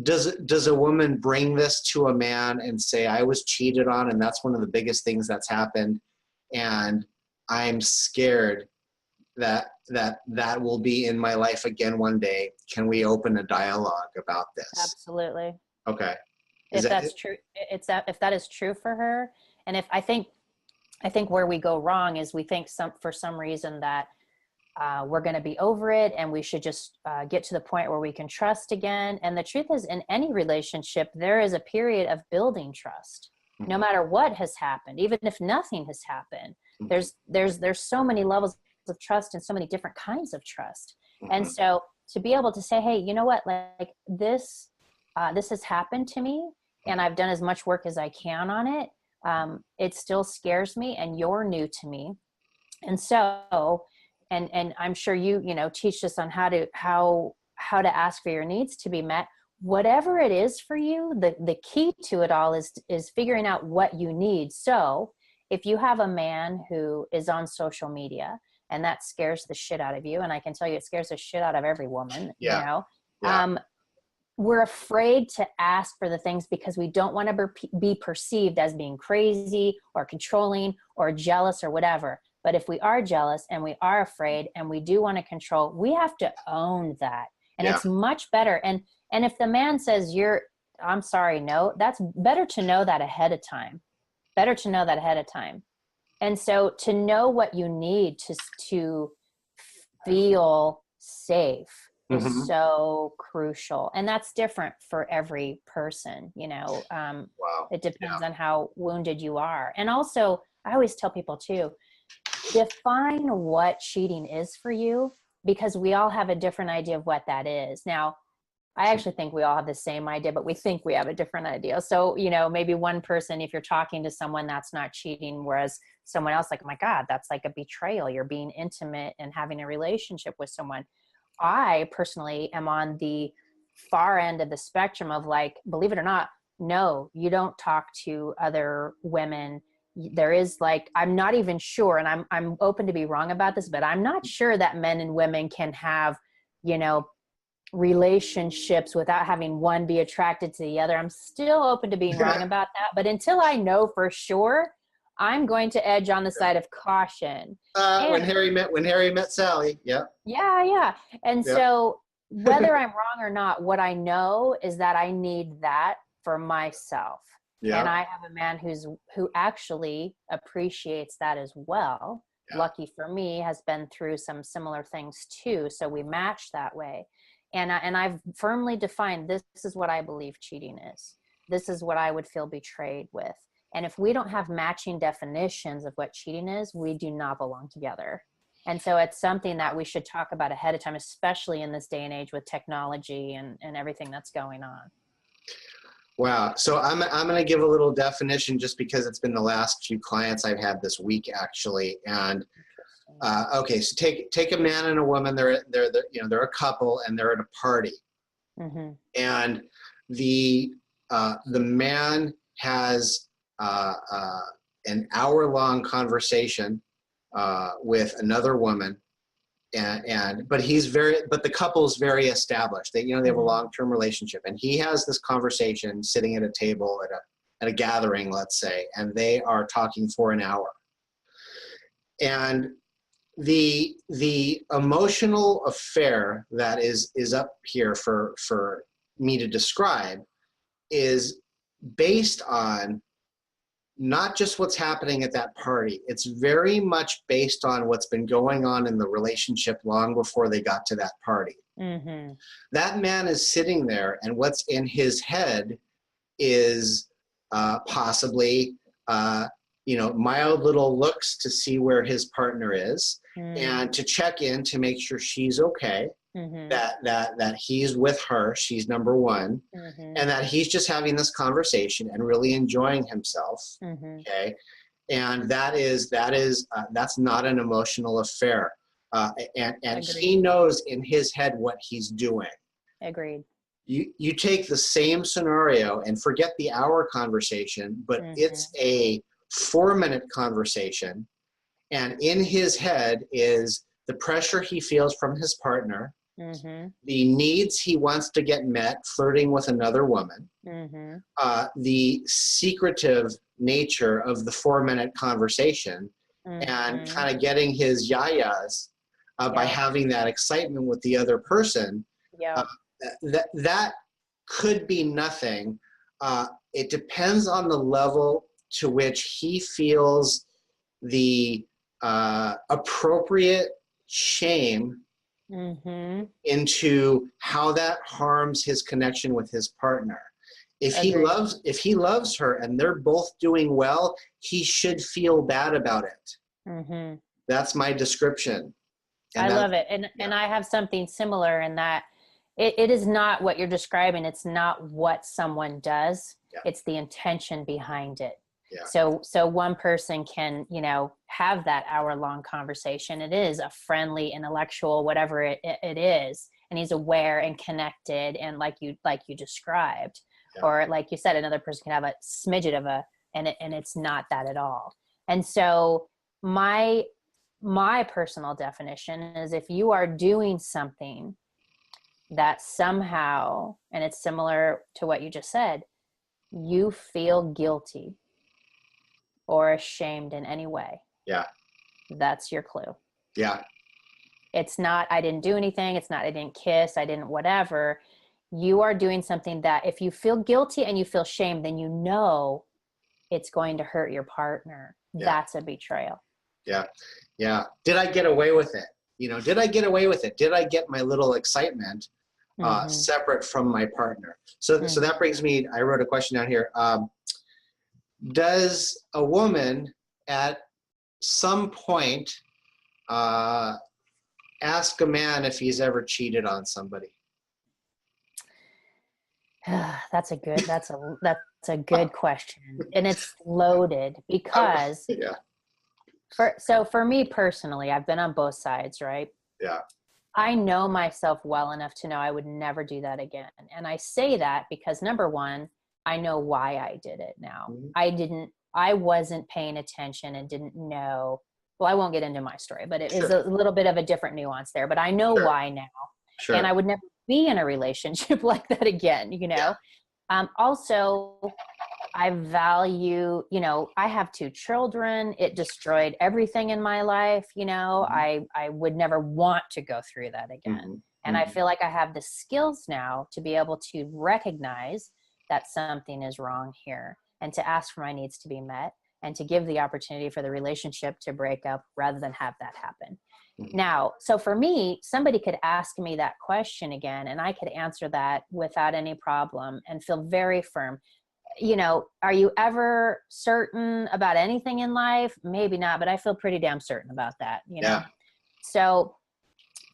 Does a woman bring this to a man and say, I was cheated on and that's one of the biggest things that's happened, and I'm scared that will be in my life again one day. Can we open a dialogue about this? Absolutely. Okay. If that's true, if that is true for her, and if I think where we go wrong is we think for some reason that we're going to be over it and we should just get to the point where we can trust again. And the truth is, in any relationship, there is a period of building trust, no matter what has happened, even if nothing has happened. There's so many levels of trust and so many different kinds of trust. And so to be able to say, hey, you know what, like this has happened to me and I've done as much work as I can on it. It still scares me and you're new to me. And so, and I'm sure you teach us on how to ask for your needs to be met. Whatever it is for you, the key to it all is figuring out what you need. So if you have a man who is on social media and that scares the shit out of you, and I can tell you it scares the shit out of every woman, we're afraid to ask for the things because we don't want to be perceived as being crazy or controlling or jealous or whatever. But if we are jealous and we are afraid and we do want to control, we have to own that. And it's much better. And if the man says I'm sorry, no, that's better to know that ahead of time. And so to know what you need to feel safe is so crucial. And that's different for every person, It depends on how wounded you are. And also, I always tell people too, define what cheating is for you, because we all have a different idea of what that is. Now, I actually think we all have the same idea, but we think we have a different idea. So, you know, maybe one person, if you're talking to someone, that's not cheating, whereas someone else, like, oh my God, that's like a betrayal. You're being intimate and having a relationship with someone. I personally am on the far end of the spectrum of, like, believe it or not, no, you don't talk to other women. There is, like, I'm not even sure, and I'm open to be wrong about this, but I'm not sure that men and women can have, you know, relationships without having one be attracted to the other. I'm still open to being wrong about that, but until I know for sure, I'm going to edge on the side of caution. When And Harry met Sally. Yeah. yeah. And Yeah. so whether I'm wrong or not, what I know is that I need that for myself. And Yeah. I have a man who actually appreciates that as well. Yeah. Lucky for me, has been through some similar things too. So we match that way. And I've firmly defined, this is what I believe cheating is. This is what I would feel betrayed with. And if we don't have matching definitions of what cheating is, we do not belong together. And so it's something that we should talk about ahead of time, especially in this day and age with technology and everything that's going on. Wow. So I'm going to give a little definition just because it's been the last few clients I've had this week, actually. And okay, so take a man and a woman. They're a couple and they're at a party, Mm-hmm. and the man has an hour-long conversation with another woman, but the couple's very established. They have a long-term relationship, and he has this conversation sitting at a table at a gathering, let's say, and they are talking for an hour, and the emotional affair that is up here for me to describe is based on not just what's happening at that party. It's very much based on what's been going on in the relationship long before they got to that party. Mm-hmm. That man is sitting there, and what's in his head is possibly mild little looks to see where his partner is, and to check in to make sure she's okay, that he's with her, she's number one, and that he's just having this conversation and really enjoying himself. Okay, and that's not an emotional affair, and he knows in his head what he's doing. Agreed. You take the same scenario and forget the hour conversation, but it's a 4-minute conversation, and in his head is the pressure he feels from his partner, the needs he wants to get met, flirting with another woman, the secretive nature of the 4-minute conversation, and kind of getting his yayas by having that excitement with the other person. That could be nothing. It depends on the level to which he feels the appropriate shame into how that harms his connection with his partner. If he loves her and they're both doing well, he should feel bad about it. That's my description. I love it. And I have something similar in that it is not what you're describing. It's not what someone does. It's the intention behind it. So one person can, have that hour-long conversation. It is a friendly, intellectual, whatever it is, and he's aware and connected, and like you described, or like you said, another person can have a smidget of and it's not that at all. And so my personal definition is, if you are doing something that somehow, and it's similar to what you just said, you feel guilty or ashamed in any way, that's your clue. It's not, I didn't do anything. It's not, I didn't kiss, I didn't whatever. You are doing something that if you feel guilty and you feel shame, then it's going to hurt your partner. That's a betrayal. Did I get away with it? Did I get away with it? Did I get my little excitement separate from my partner? So that brings me, I wrote a question down here. Does a woman at some point ask a man if he's ever cheated on somebody? That's a good question. And it's loaded because Yeah. for me personally, I've been on both sides, right? Yeah. I know myself well enough to know I would never do that again. And I say that because number one, I know why I did it now. Mm-hmm. I wasn't paying attention and didn't know. Well, I won't get into my story, but it is Sure. a little bit of a different nuance there, but I know Sure. why now. And Sure. I would never be in a relationship like that again, you know? Also, I value, I have 2 children. It destroyed everything in my life. Mm-hmm. I would never want to go through that again. Mm-hmm. And I Mm-hmm. feel like I have the skills now to be able to recognize that something is wrong here and to ask for my needs to be met and to give the opportunity for the relationship to break up rather than have that happen. Mm-hmm. Now, so for me, somebody could ask me that question again and I could answer that without any problem and feel very firm. Are you ever certain about anything in life? Maybe not, but I feel pretty damn certain about that, Yeah. So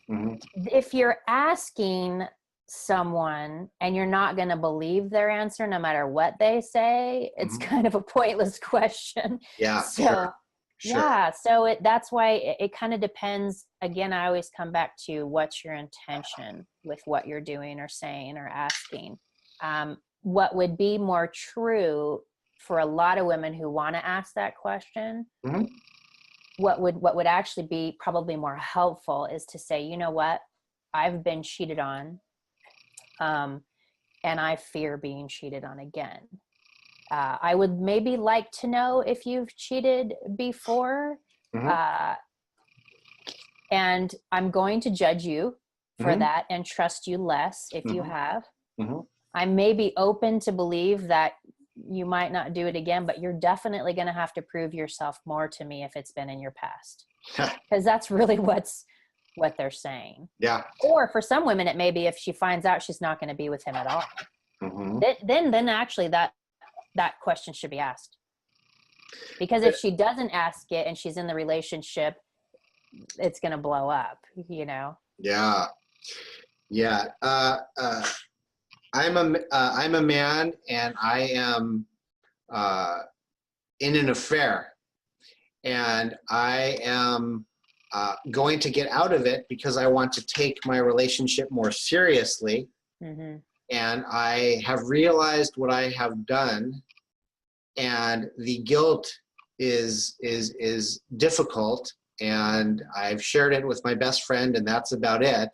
Mm-hmm. if you're asking someone and you're not going to believe their answer no matter what they say, it's Mm-hmm. kind of a pointless question. Yeah. So Sure. Sure. yeah, so that's why it kind of depends. Again, I always come back to what's your intention with what you're doing or saying or asking. What would be more true for a lot of women who want to ask that question, Mm-hmm. what would actually be probably more helpful is to say, you know what, I've been cheated on, and I fear being cheated on again. I would maybe like to know if you've cheated before. Mm-hmm. Uh, and I'm going to judge you for Mm-hmm. that and trust you less if you Mm-hmm. have. Mm-hmm. I may be open to believe that you might not do it again, but you're definitely going to have to prove yourself more to me if it's been in your past. Because that's really what they're saying. Yeah. Or for some women, it may be if she finds out she's not going to be with him at all. Mm-hmm. Then actually that question should be asked. Because if she doesn't ask it and she's in the relationship, it's going to blow up, Yeah. Yeah. I'm a man, and I am in an affair, and I am going to get out of it because I want to take my relationship more seriously. Mm-hmm. And I have realized what I have done, and the guilt is difficult. And I've shared it with my best friend, and that's about it.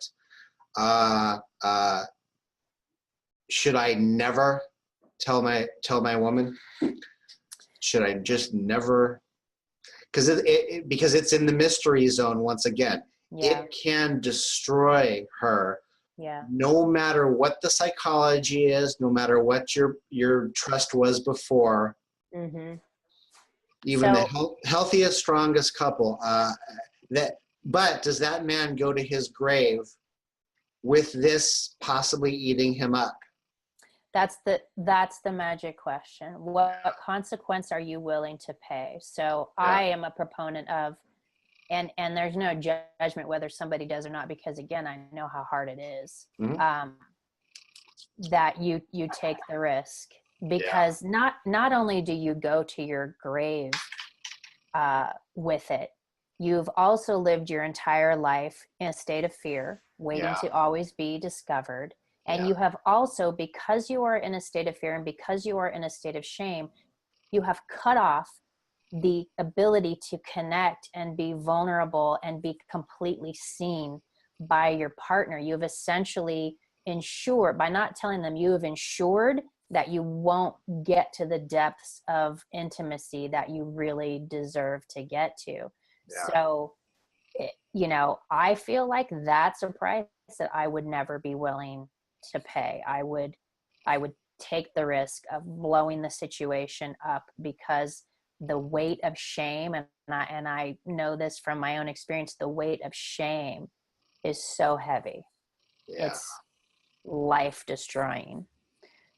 Should I never tell my woman? Should I just never? Because because it's in the mystery zone once again. Yeah. It can destroy her. Yeah. No matter what the psychology is, no matter what your trust was before. Mm-hmm. Even the healthiest, strongest couple. But does that man go to his grave with this possibly eating him up? That's the magic question. What consequence are you willing to pay? So Yeah. I am a proponent of, and there's no judgment whether somebody does or not, because again, I know how hard it is. Mm-hmm. That you take the risk, because not only do you go to your grave with it, you've also lived your entire life in a state of fear, waiting to always be discovered. And you have also, because you are in a state of fear and because you are in a state of shame, you have cut off the ability to connect and be vulnerable and be completely seen by your partner. You've essentially ensured, by not telling them, you have ensured that you won't get to the depths of intimacy that you really deserve to get to. Yeah. So, I feel like that's a price that I would never be willing to pay. I would take the risk of blowing the situation up, because the weight of shame, and I know this from my own experience, the weight of shame is so heavy. Yeah. It's life destroying.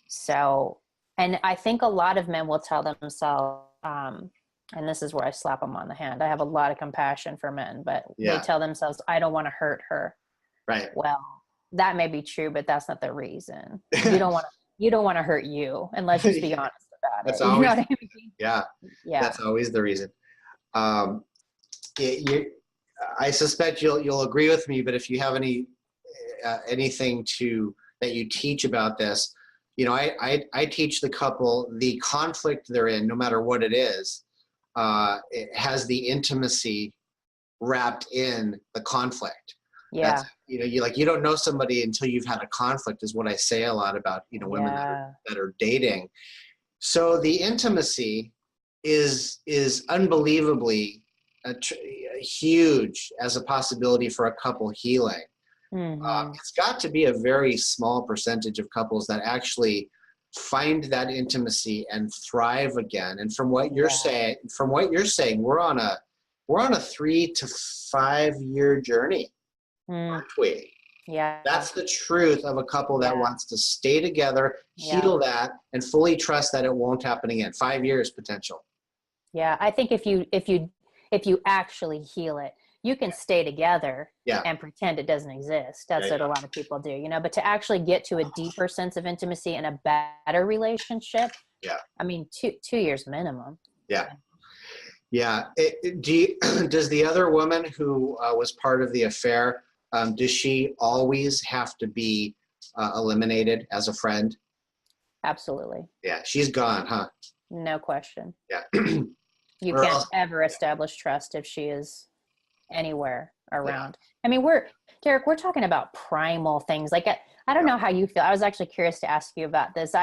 So, and I think a lot of men will tell themselves, and this is where I slap them on the hand. I have a lot of compassion for men, but they tell themselves, I don't want to hurt her. Right. Well, that may be true, but that's not the reason. You don't want to, you don't want to hurt you, and let's just be honest about That's it. You know always, what I mean? yeah, Yeah. that's always the reason. Um, I suspect you'll agree with me, but if you have anything that you teach about this, I teach the couple the conflict they're in, no matter what it is, it has the intimacy wrapped in the conflict. Yeah. You don't know somebody until you've had a conflict, is what I say a lot about, women that are dating. So the intimacy is unbelievably huge as a possibility for a couple healing. It's got to be a very small percentage of couples that actually find that intimacy and thrive again. And from what you're saying, we're on a 3 to 5 year journey, aren't we? Yeah. That's the truth of a couple that wants to stay together, heal that, and fully trust that it won't happen again. 5 years potential. Yeah, I think if you actually heal it, you can stay together and pretend it doesn't exist. That's what a lot of people do, but to actually get to a deeper sense of intimacy and a better relationship, I mean, 2 years minimum. Yeah. Does the other woman who was part of the affair, does she always have to be eliminated as a friend? Absolutely. Yeah, she's gone, huh? No question. Yeah. You can't ever establish trust if she is anywhere around. I mean, Derek, we're talking about primal things. Like, I don't know how you feel. I was actually curious to ask you about this.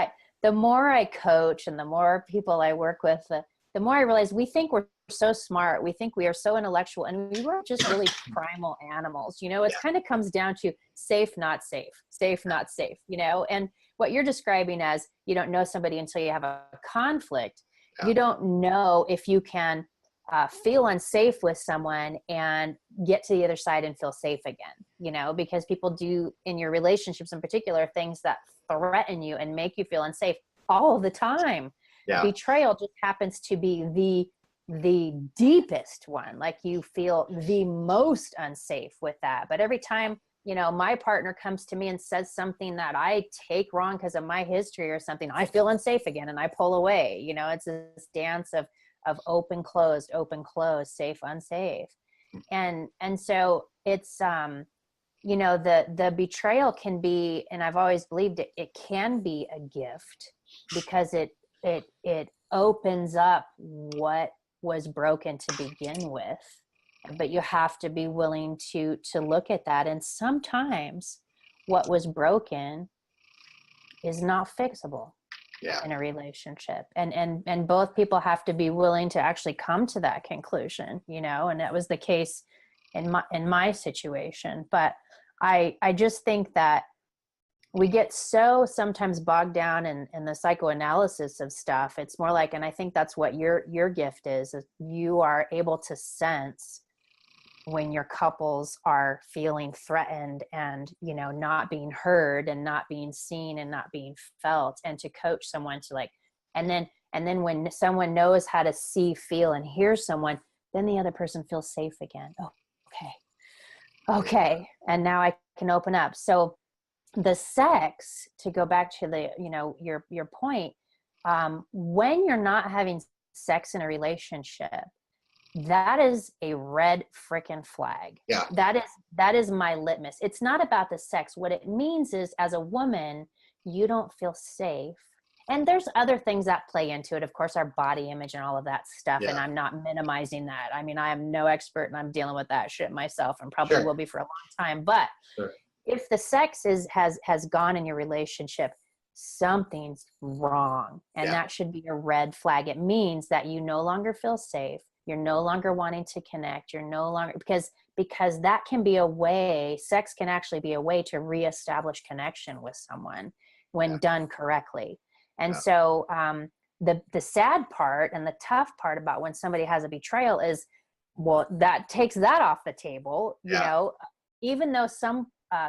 The more I coach and the more people I work with, the more I realize we think we're so smart. We think we are so intellectual, and we were just really primal animals. It kind of comes down to safe, not safe, safe, not safe, and what you're describing as you don't know somebody until you have a conflict. You don't know if you can feel unsafe with someone and get to the other side and feel safe again, because people do in your relationships in particular, things that threaten you and make you feel unsafe all the time. Yeah. Betrayal just happens to be the deepest one. Like you feel the most unsafe with that. But every time, my partner comes to me and says something that I take wrong because of my history or something, I feel unsafe again and I pull away. It's this dance of open, closed, safe, unsafe. And so it's, the betrayal can be, and I've always believed it can be a gift because it opens up what was broken to begin with. But you have to be willing to look at that. And sometimes what was broken is not fixable in a relationship. And both people have to be willing to actually come to that conclusion, and that was the case in my situation. But I just think that we get so sometimes bogged down in the psychoanalysis of stuff. It's more like, and I think that's what your gift is you are able to sense when your couples are feeling threatened and, not being heard and not being seen and not being felt, and to coach someone to and then when someone knows how to see, feel, and hear someone, then the other person feels safe again. Oh, okay. And now I can open up. So the sex, to go back to the, your point, when you're not having sex in a relationship, that is a red frickin' flag. Yeah. That is my litmus. It's not about the sex. What it means is, as a woman, you don't feel safe. And there's other things that play into it. Of course, our body image and all of that stuff. Yeah. And I'm not minimizing that. I mean, I am no expert and I'm dealing with that shit myself and probably will be for a long time. But if the sex has gone in your relationship, something's wrong. And that should be a red flag. It means that you no longer feel safe. You're no longer wanting to connect. You're no longer, because that can be a way, sex can actually be a way to reestablish connection with someone when done correctly. And so the sad part and the tough part about when somebody has a betrayal is, well, that takes that off the table, even though some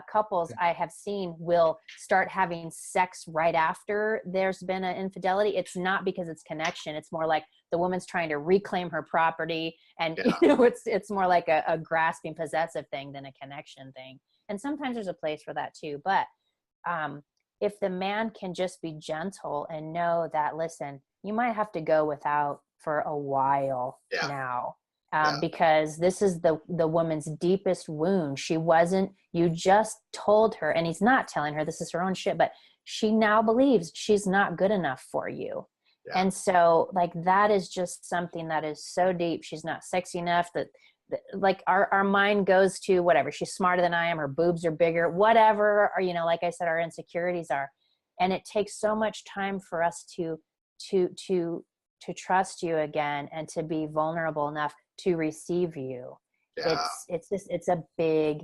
couples I have seen will start having sex right after there's been an infidelity. It's not because it's connection. It's more like the woman's trying to reclaim her property. And, it's more like a grasping, possessive thing than a connection thing. And sometimes there's a place for that too. But if the man can just be gentle and know that, listen, you might have to go without for a while now, because this is the woman's deepest wound. She wasn't, you just told her, and he's not telling her, this is her own shit, but she now believes she's not good enough for you. Yeah. And so like, that is just something that is so deep. She's not sexy enough, that like our mind goes to whatever, she's smarter than I am, her boobs are bigger, whatever, or, you know, like I said, our insecurities are. And it takes so much time for us to trust you again and to be vulnerable enough to receive you. Yeah. It's a big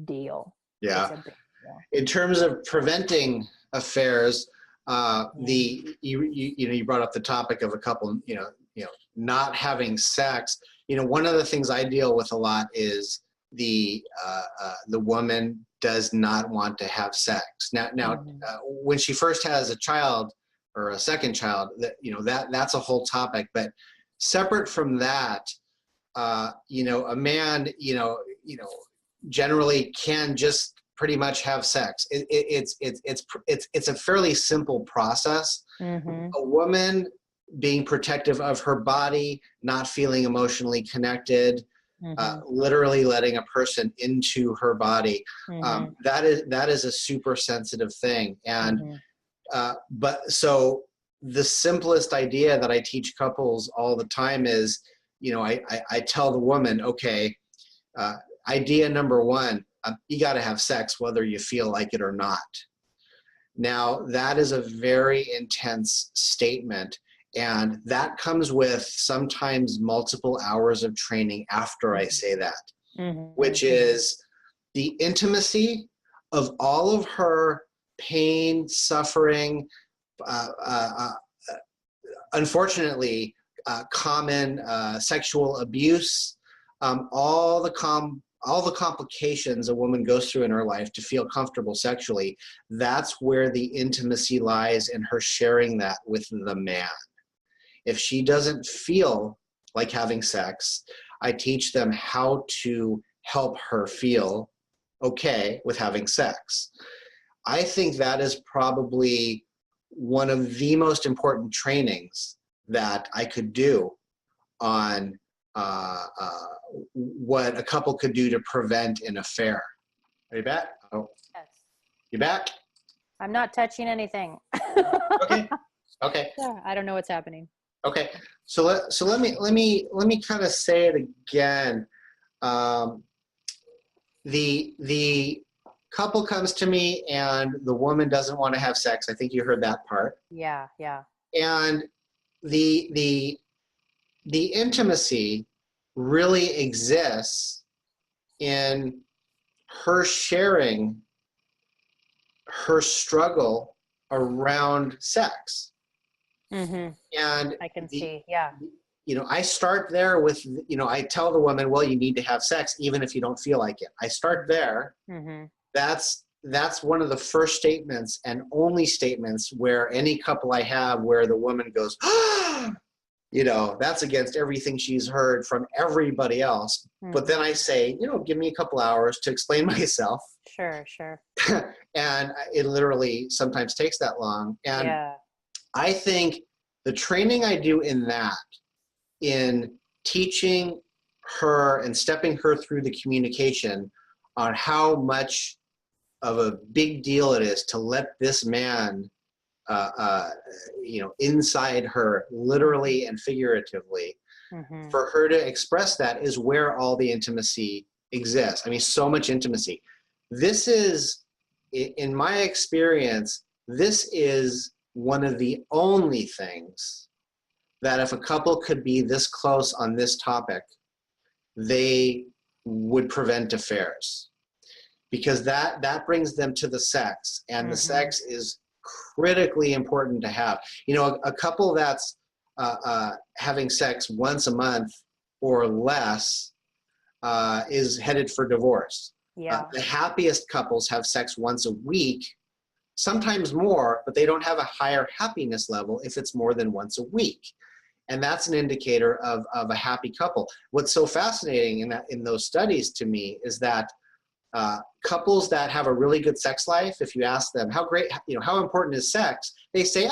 deal. Yeah. It's a big deal. In terms of preventing affairs, you brought up the topic of a couple, not having sex. You know, one of the things I deal with a lot is the woman does not want to have sex. Now, when she first has a child or a second child, that's a whole topic. But separate from that, a man, generally can just pretty much have sex. It's a fairly simple process. Mm-hmm. A woman being protective of her body, not feeling emotionally connected, literally letting a person into her body. Mm-hmm. That is a super sensitive thing. And, but so the simplest idea that I teach couples all the time is, I tell the woman, okay, idea number one, you got to have sex whether you feel like it or not. Now, that is a very intense statement, and that comes with sometimes multiple hours of training after I say that, which is the intimacy of all of her pain, suffering, unfortunately, common sexual abuse, all the complications a woman goes through in her life to feel comfortable sexually. That's where the intimacy lies in her sharing that with the man. If she doesn't feel like having sex, I teach them how to help her feel okay with having sex. I think that is probably one of the most important trainings that I could do on what a couple could do to prevent an affair. Are you back? Oh, yes. You back? I'm not touching anything. Okay. Yeah, I don't know what's happening. Okay. So let me kind of say it again. The couple comes to me and the woman doesn't want to have sex. I think you heard that part. Yeah. And the intimacy really exists in her sharing her struggle around sex. Mm-hmm. And I can see, yeah. I start there with, I tell the woman, well, you need to have sex even if you don't feel like it. I start there. Mm-hmm. That's one of the first statements and only statements where any couple I have where the woman goes, that's against everything she's heard from everybody else. Mm-hmm. But then I say, give me a couple hours to explain myself. Sure. And it literally sometimes takes that long. And yeah. I think the training I do in teaching her and stepping her through the communication on how much of a big deal it is to let this man inside her, literally and figuratively, for her to express that is where all the intimacy exists. I mean, so much intimacy. This is, in my experience, this is one of the only things that if a couple could be this close on this topic, they would prevent affairs. Because that brings them to the sex, and the sex is critically important to have. A couple that's having sex once a month or less is headed for divorce. Yeah. The happiest couples have sex once a week, sometimes more, but they don't have a higher happiness level if it's more than once a week. And that's an indicator of a happy couple. What's so fascinating in those studies to me is that Couples that have a really good sex life, if you ask them how great, how important is sex, they say,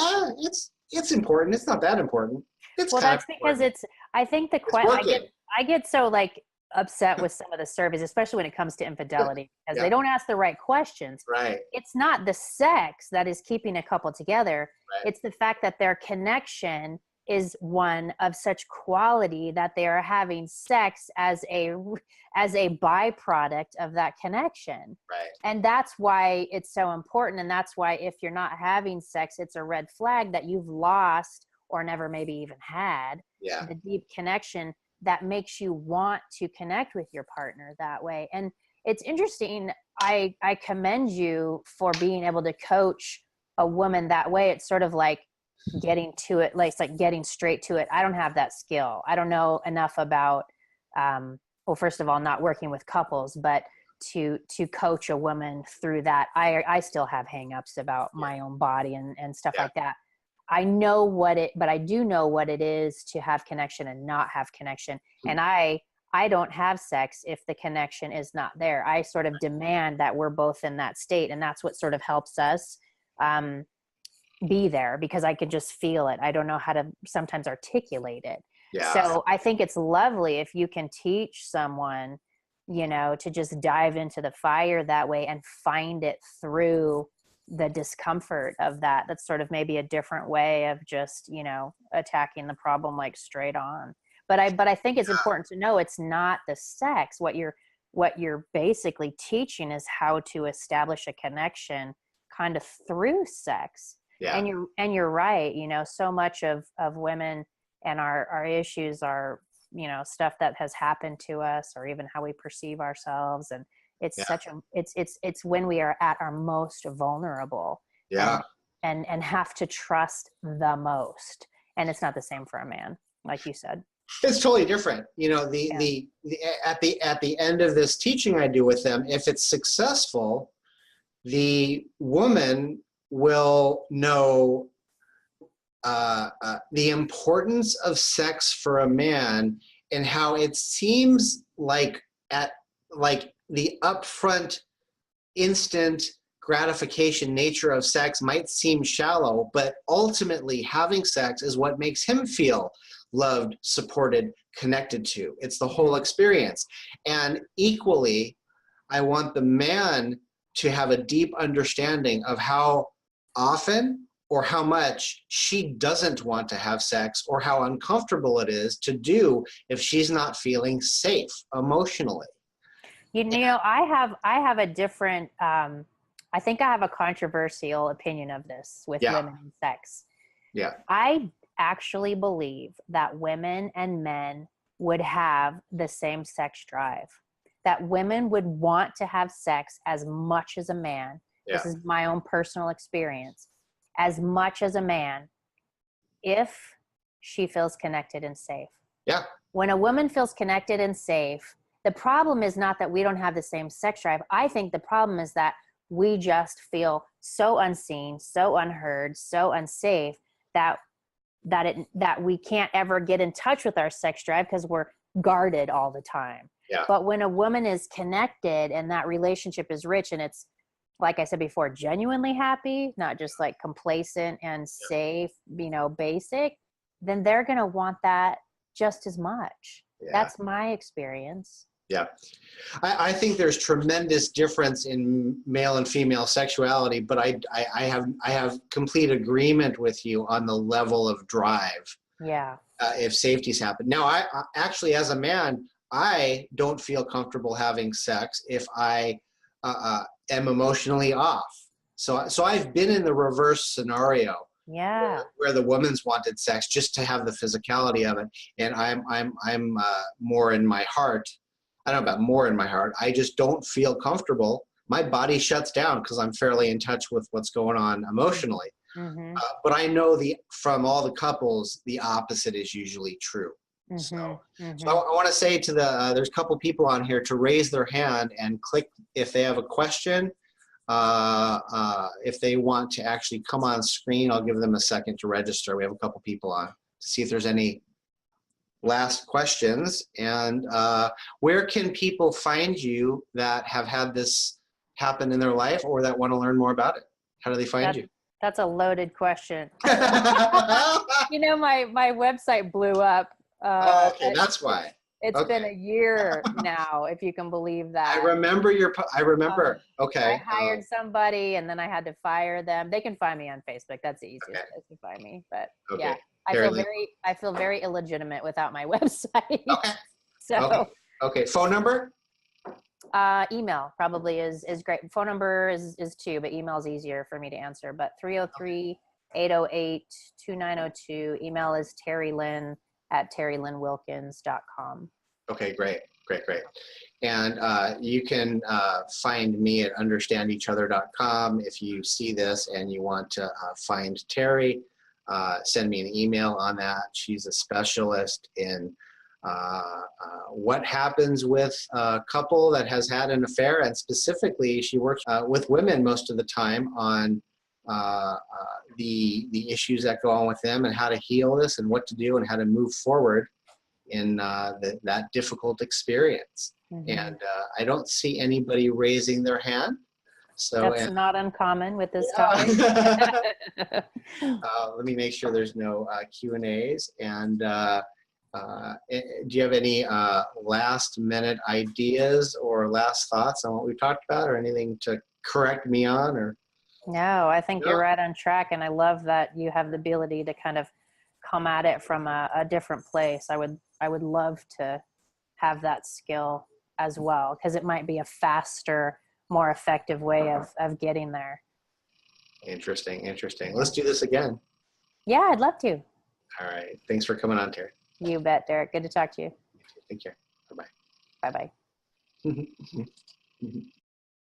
it's important. It's not that important. It's Well, kind that's of because important. I think It's working. I get so like upset with some of the surveys, especially when it comes to infidelity, because Yeah. they don't ask the right questions. Right. It's not the sex that is keeping a couple together. Right. It's the fact that their connection is one of such quality that they are having sex as a byproduct of that connection. Right. And that's why it's so important. And that's why if you're not having sex, it's a red flag that you've lost or never maybe even had Yeah. the deep connection that makes you want to connect with your partner that way. And it's interesting. I commend you for being able to coach a woman that way. It's sort of like getting to it, like it's like getting straight to it. I don't have that skill. I don't know enough about, well, first of all, not working with couples, but to coach a woman through that. I still have hangups about my own body and stuff like that. I know but I do know what it is to have connection and not have connection. And I don't have sex if the connection is not there. I sort of demand that we're both in that state. And that's what sort of helps us be there, because I can just feel it. I don't know how to sometimes articulate it. Yeah. So I think it's lovely if you can teach someone, to just dive into the fire that way and find it through the discomfort of that. That's sort of maybe a different way of just, attacking the problem like straight on. But I think it's important to know it's not the sex. What you're basically teaching is how to establish a connection kind of through sex. Yeah. And you're right. So much of women and our issues are, stuff that has happened to us, or even how we perceive ourselves. And it's it's when we are at our most vulnerable. Yeah. And have to trust the most. And it's not the same for a man, like you said. It's totally different. At the end of this teaching I do with them, if it's successful, the woman will know the importance of sex for a man, and how it seems like the upfront instant gratification nature of sex might seem shallow, but ultimately having sex is what makes him feel loved, supported, connected to. It's the whole experience. And equally, I want the man to have a deep understanding of how often or how much she doesn't want to have sex, or how uncomfortable it is to do if she's not feeling safe emotionally. I have a different, I think I have a controversial opinion of this with women and sex. Yeah. I actually believe that women and men would have the same sex drive, that women would want to have sex as much as a man. Yeah. This is my own personal experience. As much as a man, if she feels connected and safe. Yeah. When a woman feels connected and safe, the problem is not that we don't have the same sex drive. I think the problem is that we just feel so unseen, so unheard, so unsafe that we can't ever get in touch with our sex drive because we're guarded all the time. Yeah. But when a woman is connected and that relationship is rich, and it's, like I said before, genuinely happy, not just like complacent and safe, basic, then they're going to want that just as much. Yeah. That's my experience. Yeah. I think there's tremendous difference in male and female sexuality, but I have complete agreement with you on the level of drive. Yeah. If safety's happened. Now, I actually, as a man, I don't feel comfortable having sex if I am emotionally off. So I've been in the reverse scenario. Yeah. Where the woman's wanted sex just to have the physicality of it, and I'm more in my heart. I don't know about more in my heart. I just don't feel comfortable. My body shuts down because I'm fairly in touch with what's going on emotionally. Mm-hmm. But I know from all the couples, the opposite is usually true. Mm-hmm. So I want to say to there's a couple people on here to raise their hand and click if they have a question. If they want to actually come on screen, I'll give them a second to register. We have a couple people on to see if there's any last questions. And where can people find you that have had this happen in their life or that want to learn more about it? How do they find you? That's a loaded question. You know, my website blew up. Okay, that's why. It's been a year now, if you can believe that. I remember okay. I hired somebody and then I had to fire them. They can find me on Facebook. That's the easiest place to find me. But yeah, I feel very illegitimate without my website. Okay. So okay. Phone number? Email probably is great. Phone number is too, but email is easier for me to answer. But 303-808-2902. Email is terrylynn@terrylynnwilkins.com. Okay, great. And you can find me at understandeachother.com. If you see this and you want to find Terry, send me an email on that. She's a specialist in what happens with a couple that has had an affair, and specifically she works with women most of the time on the issues that go on with them and how to heal this and what to do and how to move forward in that difficult experience. And I don't see anybody raising their hand. So that's not uncommon with this topic. Let me make sure there's no Q&As. And do you have any last minute ideas or last thoughts on what we talked about, or anything to correct me on? Or no, I think you're right on track, and I love that you have the ability to kind of come at it from a different place. I would love to have that skill as well, because it might be a faster, more effective way of getting there. Interesting. Let's do this again. Yeah, I'd love to. All right. Thanks for coming on, Terry. You bet, Derek. Good to talk to you. Take care. Bye-bye. Bye-bye.